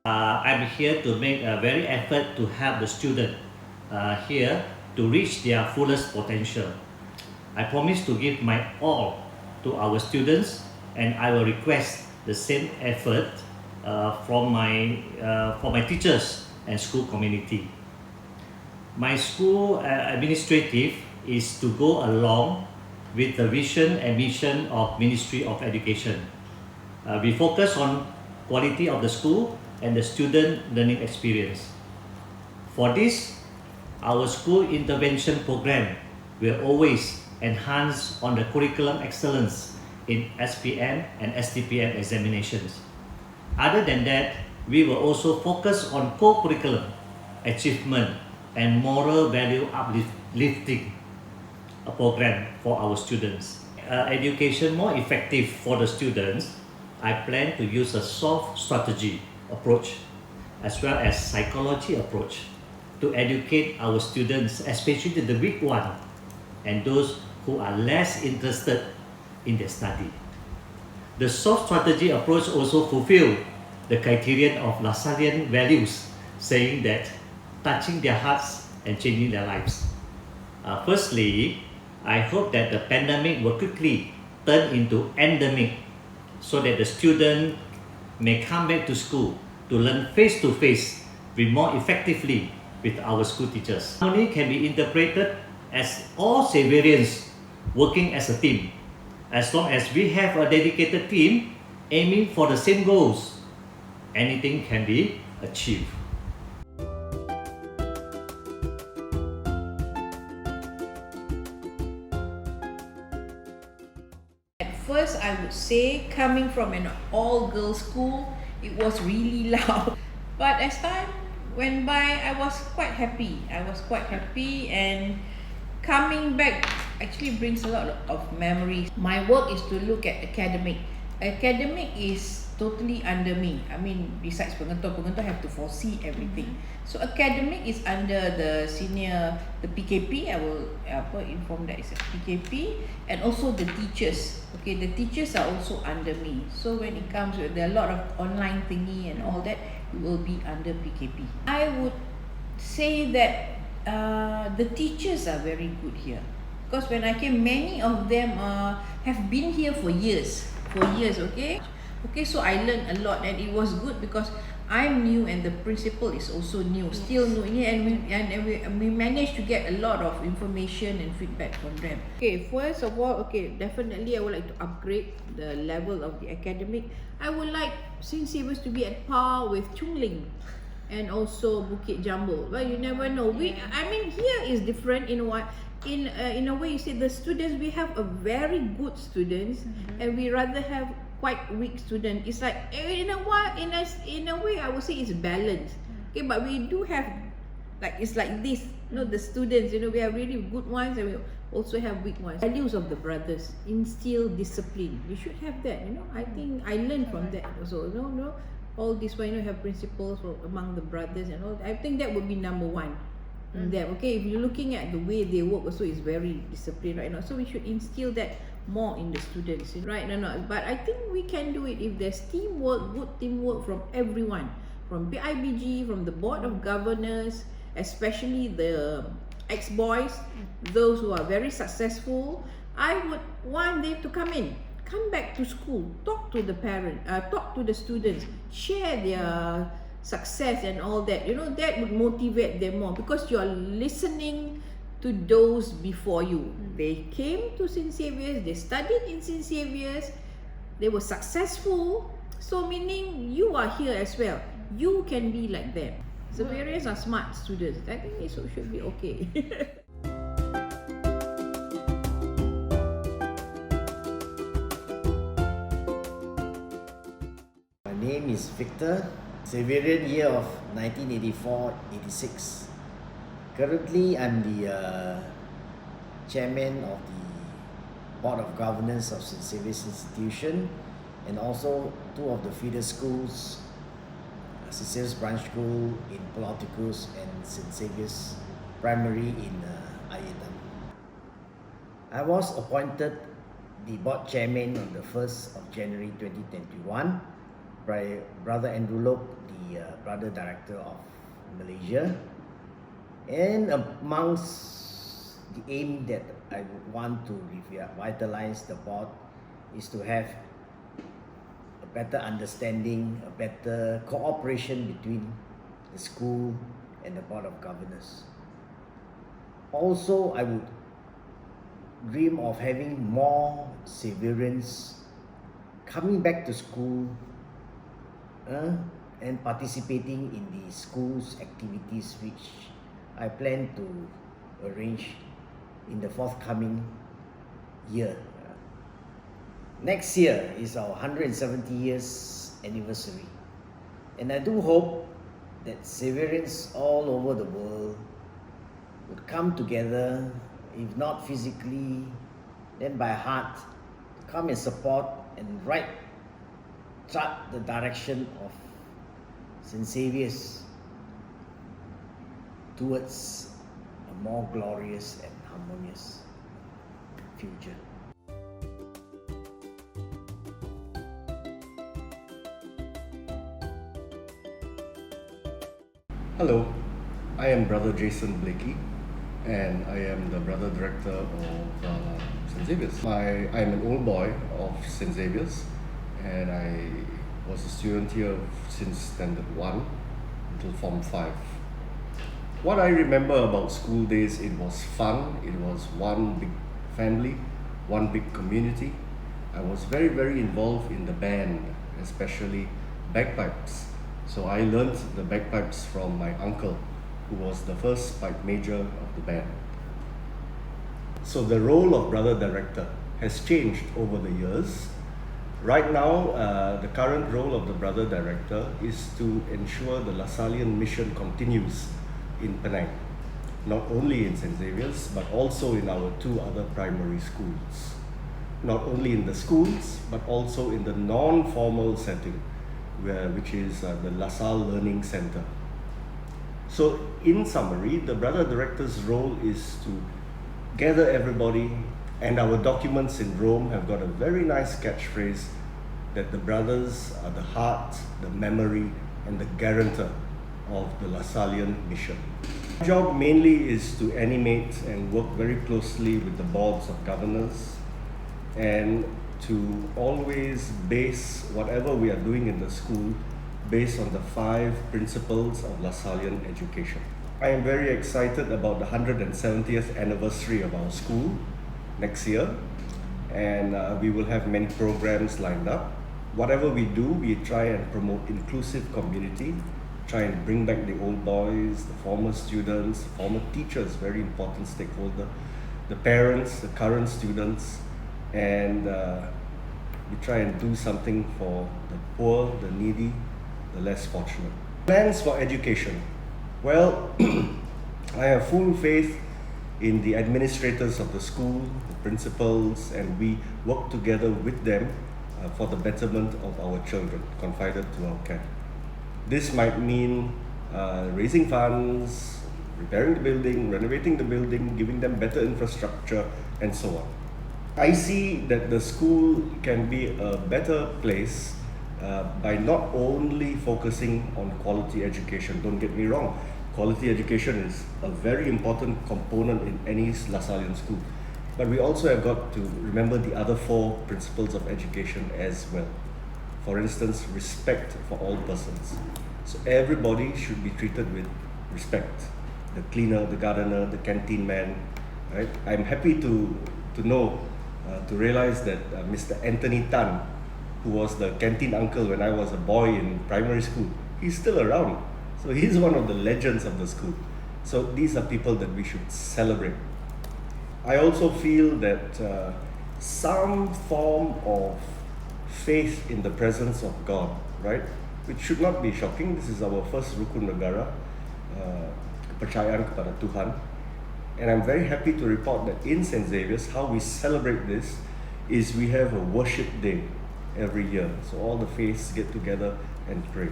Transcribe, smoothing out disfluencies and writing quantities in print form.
I'm here to make a very effort to help the student here to reach their fullest potential. I promise to give my all to our students, and I will request the same effort from my teachers and school community. My school administrative is to go along with the vision and mission of Ministry of Education. We focus on quality of the school and the student learning experience. For this, our school intervention program will always enhance on the curriculum excellence in SPM and STPM examinations. Other than that, we will also focus on co-curriculum achievement and moral value uplifting a program for our students. Education more effective for the students, I plan to use a soft strategy approach as well as psychology approach to educate our students, especially the weak one and those who are less interested in their study. The soft strategy approach also fulfill the criterion of Lassallean values, saying that touching their hearts and changing their lives. Firstly, I hope that the pandemic will quickly turn into endemic so that the student may come back to school to learn face-to-face with more effectively with our school teachers. Harmony can be interpreted as all Saverians working as a team. As long as we have a dedicated team aiming for the same goals, anything can be achieved. At first, I would say, coming from an all-girls school, it was really loud. But as time went by, I was quite happy. And coming back actually brings a lot of memories. My work is to look at academic. Academic is totally under me. I mean, besides pengentor have to foresee everything. So academic is under the senior, the PKP. I will inform that it's a PKP, and also the teachers. Okay, the teachers are also under me. So when it comes, there are a lot of online thingy and all that, it will be under PKP. I would say that the teachers are very good here, because when I came, many of them have been here for years. Okay, so I learned a lot, and it was good because I'm new and the principal is also new, still new, and we managed to get a lot of information and feedback from them. Okay, first of all, definitely I would like to upgrade the level of the academic. I would like St. Saviour's to be at par with Chung Ling and also Bukit Jambul. Well, you never know. Here is different in what. In a way, you see, the students, we have a very good students, and we rather have quite weak student. It's like in a way I would say it's balanced. Okay, but we do have, like, it's like this. The students, we have really good ones, and we also have weak ones. Values of the brothers, instill discipline. We should have that. I think I learned from that also. All this one, have principles among the brothers and all. I think that would be number one. Them, okay, if you're looking at the way they work also is very disciplined right now, so we should instill that more in the students, right? But I think we can do it if there's teamwork, good teamwork from everyone, from PIBG, from the board of governors, especially the ex-boys, those who are very successful. I would want them to come back to school, talk to the parent, talk to the students, share their success and all that. That would motivate them more, because you're listening to those before you. They came to St. Saviour's, they studied in St. Saviour's, they were successful, so meaning you are here as well. You can be like them. Saverians are smart students. I think it should be okay. My name is Victor, Saverian year of 1984-86. Currently, I'm the chairman of the Board of Governors of St. Saviour's Institution, and also two of the feeder schools, St. Saviour's Branch School in Pulau Tikus and St. Saviour's Primary in Ayedam. I was appointed the board chairman on the 1st of January 2021. by Brother Andrew Lok, the Brother Director of Malaysia. And amongst the aim that I would want to revitalize the board is to have a better understanding, a better cooperation between the school and the Board of Governors. Also, I would dream of having more Xaverians coming back to school and participating in the school's activities, which I plan to arrange in the forthcoming year. Next year is our 170 years anniversary, and I do hope that Xaverians all over the world would come together, if not physically, then by heart, to come and support and chart the direction of St. Xavier's towards a more glorious and harmonious future. Hello, I am Brother Jason Blakey, and I am the Brother Director of St. Xavier's. I am an old boy of St. Xavier's, and I was a student here since Standard 1 until Form 5. What I remember about school days, it was fun, it was one big family, one big community. I was very, very involved in the band, especially bagpipes. So I learned the bagpipes from my uncle, who was the first pipe major of the band. So the role of Brother Director has changed over the years. Right now, the current role of the Brother Director is to ensure the Lasallian mission continues in Penang, not only in St. Xavier's, but also in our two other primary schools. Not only in the schools, but also in the non-formal setting, which is the LaSalle Learning Center. So in summary, the Brother Director's role is to gather everybody, and our documents in Rome have got a very nice catchphrase that the brothers are the heart, the memory, and the guarantor of the Lasallian mission. My job mainly is to animate and work very closely with the boards of governors and to always base whatever we are doing in the school based on the 5 principles of Lasallian education. I am very excited about the 170th anniversary of our school next year, and we will have many programs lined up. Whatever we do, we try and promote inclusive community, try and bring back the old boys, the former students, former teachers, very important stakeholder, the parents, the current students, and we try and do something for the poor, the needy, the less fortunate. Plans for education. Well, I have full faith in the administrators of the school, the principals, and we work together with them for the betterment of our children confided to our care. This might mean raising funds, repairing the building, renovating the building, giving them better infrastructure, and so on. I see that the school can be a better place by not only focusing on quality education. Don't get me wrong, quality education is a very important component in any Lasallian school. But we also have got to remember the other 4 principles of education as well. For instance, respect for all persons. So everybody should be treated with respect. The cleaner, the gardener, the canteen man, right? I'm happy to know, to realize that Mr. Anthony Tan, who was the canteen uncle when I was a boy in primary school, he's still around. So he's one of the legends of the school. So these are people that we should celebrate. I also feel that some form of faith in the presence of God, right? Which should not be shocking. This is our first Rukun Negara, kepercayaan kepada Tuhan. And I'm very happy to report that in St. Xavier's, how we celebrate this is we have a worship day every year. So all the faiths get together and pray.